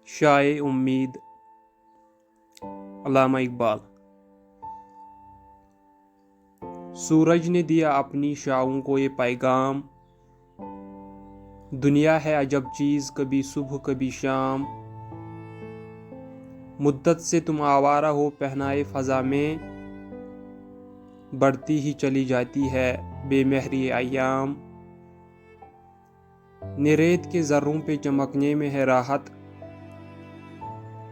شائع امید علامہ اقبال۔ سورج نے دیا اپنی شعاعوں کو یہ پیغام، دنیا ہے عجب چیز، کبھی صبح کبھی شام۔ مدت سے تم آوارہ ہو پہنائے فضا میں، بڑھتی ہی چلی جاتی ہے بے مہری ایام۔ نے ریت کے ذروں پہ چمکنے میں ہے راحت،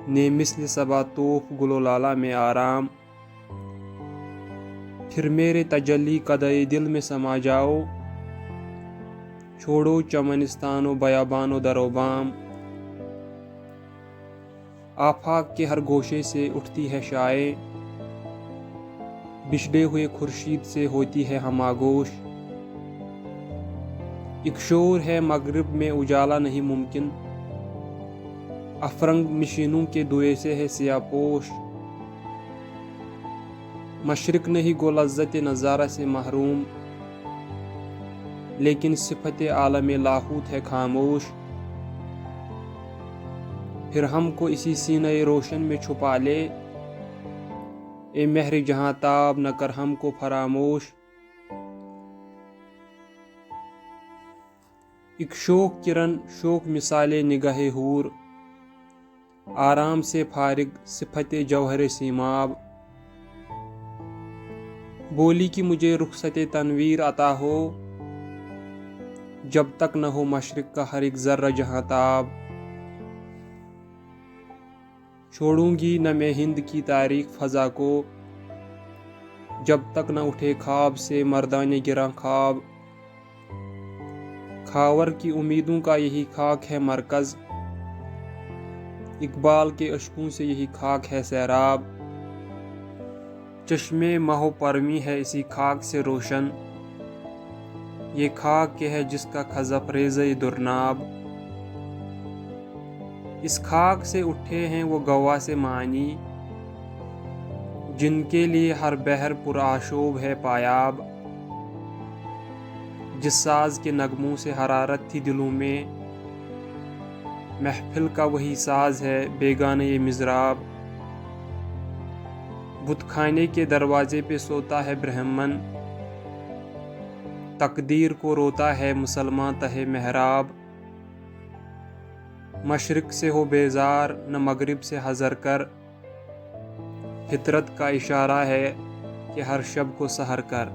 نے مثل صبا طوف گل و لالہ میں آرام۔ پھر میرے تجلی قدئے دل میں سما جاؤ، چھوڑو چمنستان و بیابان و در و بام۔ آفاق کے ہر گوشے سے اٹھتی ہے شعاع، بچھڑے ہوئے خورشید سے ہوتی ہے ہم آغوش۔ ایک شور ہے مغرب میں اجالا نہیں ممکن، افرنگ مشینوں کے دوئے سے ہے سیاہ پوش۔ مشرق نہیں گو لذت نظارہ سے محروم، لیکن صفت عالم لاہوت ہے خاموش۔ پھر ہم کو اسی سینہ روشن میں چھپا لے، اے مہر جہاں تاب نہ کر ہم کو فراموش۔ ایک شوق کرن شوق مثال نگاہ حور، آرام سے فارغ صفت جوہر سیماب۔ بولی کہ مجھے رخصت تنویر عطا ہو، جب تک نہ ہو مشرق کا ہر ایک ذرہ جہاں تاب۔ چھوڑوں گی نہ میں ہند کی تاریک فضا کو، جب تک نہ اٹھے خواب سے مردان گراں خواب۔ خاور کی امیدوں کا یہی خاک ہے مرکز، اقبال کے اشکوں سے یہی خاک ہے سیراب۔ چشمے مہ و پرمی ہے اسی خاک سے روشن، یہ خاک کہ ہے جس کا خزف ریزہ درناب۔ اس خاک سے اٹھے ہیں وہ گواہ سے معنی، جن کے لیے ہر بحر پر آشوب ہے پایاب۔ جس ساز کے نغموں سے حرارت تھی دلوں میں، محفل کا وہی ساز ہے بیگانہ یہ مضراب۔ بت خانے کے دروازے پہ سوتا ہے برہمن، تقدیر کو روتا ہے مسلمان تہے محراب۔ مشرق سے ہو بیزار نہ مغرب سے حذر کر، فطرت کا اشارہ ہے کہ ہر شب کو سحر کر۔